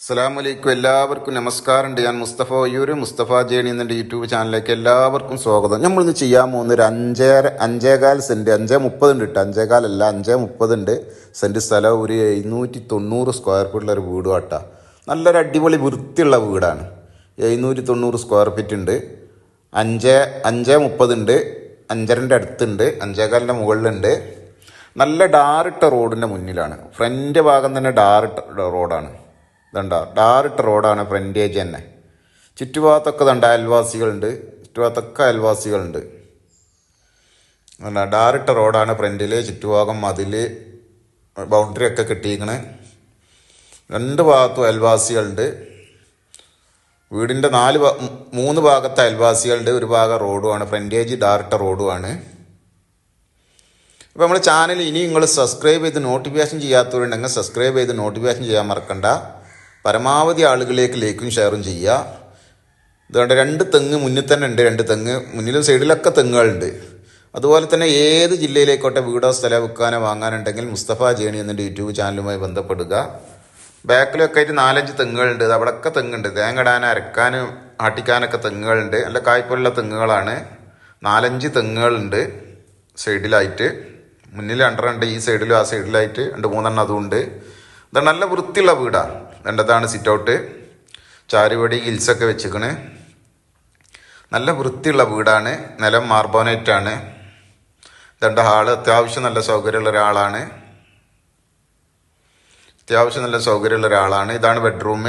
അസ്സലാമു അലൈക്കും. എല്ലാവർക്കും നമസ്കാരമുണ്ട്. ഞാൻ മുസ്തഫ ഒയ്യൂർ, മുസ്തഫ ജേണി എന്ന ചാനലിലേക്ക് എല്ലാവർക്കും സ്വാഗതം. നമ്മളിന്ന് ചെയ്യാൻ പോകുന്ന ഒരു അഞ്ചേകാൽ സെൻറ്റ്, 5:30 ഉണ്ട് കേട്ടോ. 5.15 അല്ല, 5:30 സെൻറ്റ് സ്ഥലം, ഒരു 790 സ്ക്വയർ ഫീറ്റുള്ള ഒരു വീട് കേട്ടോ. നല്ലൊരു അടിപൊളി വൃത്തിയുള്ള വീടാണ്. 790 സ്ക്വയർ ഫീറ്റ് ഉണ്ട്. 5:30 ഉണ്ട്, 5:30 അടുത്തുണ്ട്, 5.15 മുകളിലുണ്ട്. നല്ല ഡാറിട്ട റോഡിൻ്റെ മുന്നിലാണ്. ഫ്രണ്ട് ഭാഗം തന്നെ ഡാറിട്ട റോഡാണ്. ഇതണ്ട ഡാറിട്ട റോഡാണ് ഫ്രണ്ടേജ് തന്നെ. ചുറ്റുഭാഗത്തൊക്കെ അയൽവാസികളുണ്ട്. അയൽവാസികളുണ്ട്. ഡാറിട്ട റോഡാണ് ഫ്രണ്ടിൽ. ചുറ്റുഭാഗം മതിൽ, ബൗണ്ടറി ഒക്കെ കെട്ടിയിരിക്കണേ. രണ്ട് ഭാഗത്തും അയൽവാസികളുണ്ട്. വീടിൻ്റെ 3 ഭാഗത്ത് അയൽവാസികളുണ്ട്. ഒരു ഭാഗം റോഡുമാണ്. ഫ്രണ്ടേജ് ഡാറിട്ട റോഡുമാണ്. അപ്പോൾ നമ്മുടെ ചാനൽ ഇനി നിങ്ങൾ സബ്സ്ക്രൈബ് ചെയ്ത് നോട്ടിഫിക്കേഷൻ ചെയ്യാത്തവരുണ്ടെങ്കിൽ സബ്സ്ക്രൈബ് ചെയ്ത് നോട്ടിഫിക്കേഷൻ ചെയ്യാൻ മറക്കണ്ട. പരമാവധി ആളുകളിലേക്ക് ലൈക്കും ഷെയറും ചെയ്യുക. അതുകൊണ്ട് 2 തെങ്ങ് മുന്നിൽ തന്നെ ഉണ്ട്. 2 തെങ്ങ് മുന്നിലും സൈഡിലൊക്കെ തെങ്ങുകളുണ്ട്. അതുപോലെ തന്നെ ഏത് ജില്ലയിലേക്കോട്ടെ വീടോ സ്ഥലം വിൽക്കാനോ വാങ്ങാനുണ്ടെങ്കിൽ മുസ്തഫ ജേണി എന്ന യൂട്യൂബ് ചാനലുമായി ബന്ധപ്പെടുക. ബാക്കിലൊക്കെ ആയിട്ട് 4-5 തെങ്ങുകളുണ്ട്. അവിടെയൊക്കെ തെങ്ങുണ്ട്. തേങ്ങ ഇടാനും അരക്കാനും ആട്ടിക്കാനൊക്കെ തെങ്ങുകളുണ്ട്. നല്ല കായ്പുള്ള തെങ്ങുകളാണ്. 4-5 തെങ്ങുകളുണ്ട് സൈഡിലായിട്ട്. മുന്നിൽ 2 ഈ സൈഡിലും ആ സൈഡിലായിട്ട് 2-3 അതുണ്ട്. ഇത് നല്ല വൃത്തിയുള്ള വീടാണ്. രണ്ടതാണ് സിറ്റ് ഔട്ട്, ചാരുപടി ഗിൽസൊക്കെ വെച്ചിക്കണ്. നല്ല വൃത്തിയുള്ള വീടാണ്. നിലം മാർബോണേറ്റാണ്. 2 ഹാള്. അത്യാവശ്യം നല്ല സൗകര്യമുള്ള ഒരാളാണ്. ഇതാണ് ബെഡ്റൂം.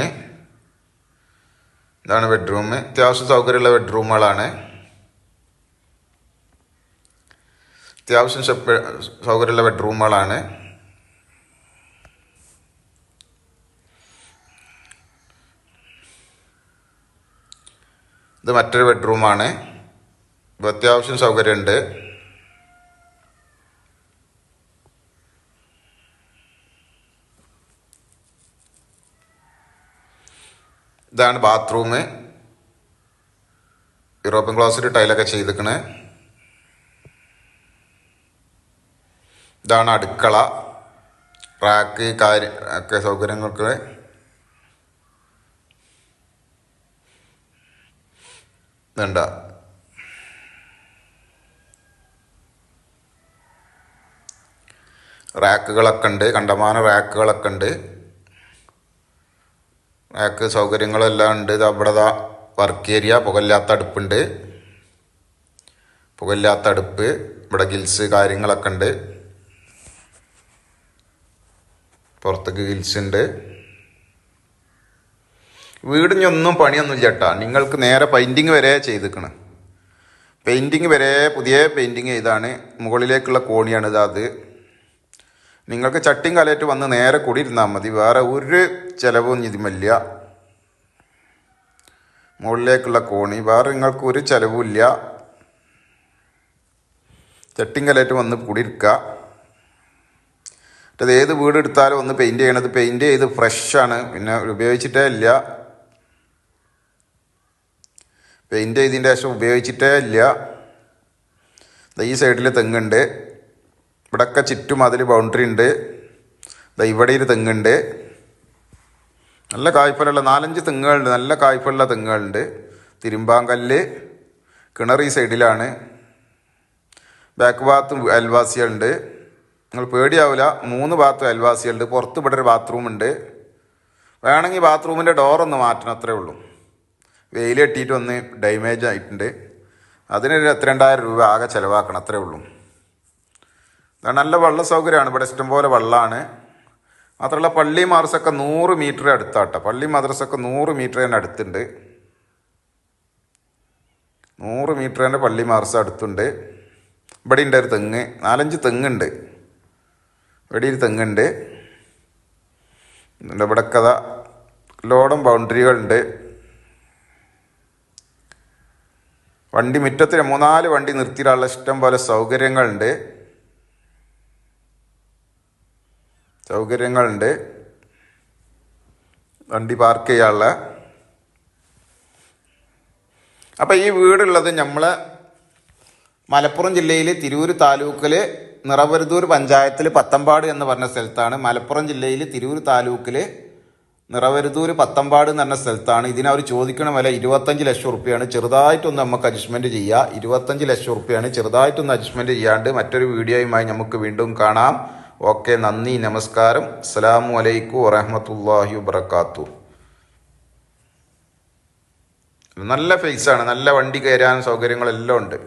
അത്യാവശ്യം സൗകര്യമുള്ള ബെഡ്റൂമുകളാണ്. ഇത് മറ്റൊരു ബെഡ്റൂമാണ്. അത്യാവശ്യം സൗകര്യമുണ്ട്. ഇതാണ് ബാത്റൂം. യൂറോപ്യൻ ക്ലോസറ്റ് ടൈലൊക്കെ ചെയ്തിക്കണ്. ഇതാണ് അടുക്കള. റാക്ക് ഒക്കെ സൗകര്യങ്ങൾക്ക്. ഇതുണ്ട റാക്കുകളൊക്കെ ഉണ്ട്. കണ്ടമാനം റാക്കുകളൊക്കെ ഉണ്ട്. റാക്ക് സൗകര്യങ്ങളെല്ലാം ഉണ്ട്. ഇത് അവിടെ വർക്ക് ഏരിയ. പുകയില്ലാത്ത അടുപ്പ്. ഇവിടെ ഗിൽസ് കാര്യങ്ങളൊക്കെ ഉണ്ട്. പുറത്തേക്ക് ഗിൽസ് ഉണ്ട്. വീടിനൊന്നും പണിയൊന്നുമില്ല കേട്ടോ. നിങ്ങൾക്ക് നേരെ പെയിൻറ്റിങ് വരെ ചെയ്തിരിക്കണം. പുതിയ പെയിൻറ്റിങ് ചെയ്താണ്. മുകളിലേക്കുള്ള കോണിയാണിത്. അത് നിങ്ങൾക്ക് ചട്ടിയും കലയിട്ട് വന്ന് നേരെ കൂടിയിരുന്നാൽ മതി. വേറെ ഒരു ചിലവും ഇതിമില്ല. മുകളിലേക്കുള്ള കോണി. വേറെ നിങ്ങൾക്ക് ഒരു ചിലവുമില്ല. ചട്ടിയും കലയിട്ട് വന്ന് കൂടിയിരിക്കുക. അത് ഏത് വീടെടുത്താലും ഒന്ന് പെയിൻറ്റ് ചെയ്യണത്. പെയിൻറ്റ് ചെയ്ത് ഫ്രഷാണ്. പിന്നെ ഉപയോഗിച്ചിട്ടേ ഇല്ല. പെയിൻറ്റ് ചെയ്തതിൻ്റെ ശേഷം ഉപയോഗിച്ചിട്ടേ ഇല്ല. ഈ സൈഡിൽ തെങ്ങുണ്ട്. ഇവിടെയൊക്കെ ചുറ്റും അതിൽ ബൗണ്ടറി ഉണ്ട്. ഇവിടെ ഒരു തെങ്ങുണ്ട്. നല്ല കായ്ഫലമുള്ള 4-5 തെങ്ങുകളുണ്ട്. നല്ല കായ്ഫലുള്ള തെങ്ങുകളുണ്ട്. തിരുമ്പാങ്കല്ല്. കിണർ ഈ സൈഡിലാണ്. ബാക്ക് ഭാഗത്തും അയൽവാസികളുണ്ട്. നിങ്ങൾ പേടിയാവില്ല. 3 ഭാഗത്തും അയൽവാസികളുണ്ട്. പുറത്ത് ഇവിടെ ഒരു ബാത്റൂം ഉണ്ട്. വേണമെങ്കിൽ ബാത്റൂമിൻ്റെ ഡോറൊന്ന് മാറ്റണം, അത്രേ ഉള്ളൂ. വെയിൽ കെട്ടിയിട്ട് ഒന്ന് ഡാമേജ് ആയിട്ടുണ്ട്. അതിന് 2,000 രൂപ ആകെ ചിലവാക്കണം, അത്രേ ഉള്ളൂ. നല്ല വെള്ള സൗകര്യമാണ്. ഇവിടെ ഇഷ്ടംപോലെ വെള്ളമാണ്. മാത്രമല്ല പള്ളി മദ്രസൊക്കെ 100 മീറ്റർ അടുത്താട്ടോ. പള്ളി മദ്രസൊക്കെ 100 മീറ്റർ തന്നെ അടുത്തുണ്ട്. 100 മീറ്റർ തന്നെ പള്ളി മദ്രസ അടുത്തുണ്ട്. ഇവിടെ ഉണ്ട് ഒരു തെങ്ങ്. 4-5 തെങ്ങുണ്ട്. ഇവിടെ ഒരു തെങ്ങുണ്ട്. ഇവിടെ കഥ ലോഡും ബൗണ്ടറികളുണ്ട്. വണ്ടി മുറ്റത്തിന് 3-4 വണ്ടി നിർത്തിയിടാനുള്ള ഇഷ്ടം പോലെ സൗകര്യങ്ങളുണ്ട്. വണ്ടി പാർക്ക് ചെയ്യാനുള്ള. അപ്പം ഈ വീടുള്ളത് നമ്മളെ മലപ്പുറം ജില്ലയിൽ തിരൂർ താലൂക്കിൽ നിറവരുതൂർ പഞ്ചായത്തിൽ പത്തമ്പാട് എന്ന് പറഞ്ഞ സ്ഥലത്താണ്. മലപ്പുറം ജില്ലയിൽ തിരൂർ താലൂക്കിൽ നിറവരുതൂർ പത്തമ്പാട് എന്ന് പറഞ്ഞ സ്ഥലത്താണ്. ഇതിനവർ ചോദിക്കണ വില 25 ലക്ഷം റുപ്യാണ്. ചെറുതായിട്ടൊന്ന് നമുക്ക് അഡ്ജസ്റ്റ്മെൻറ്റ് ചെയ്യുക. 25 ലക്ഷം റുപ്യാണ്. ചെറുതായിട്ടൊന്ന് അഡ്ജസ്റ്റ്മെൻറ്റ് ചെയ്യാണ്ട് മറ്റൊരു വീഡിയോയുമായി നമുക്ക് വീണ്ടും കാണാം. ഓക്കെ, നന്ദി, നമസ്കാരം. അസ്സലാമു അലൈക്കും വറഹ്മത്തുള്ളാഹി വബറകാതുഹു. നല്ല ഫേസാണ്, നല്ല വണ്ടി കയറാൻ സൗകര്യങ്ങളെല്ലാം ഉണ്ട്.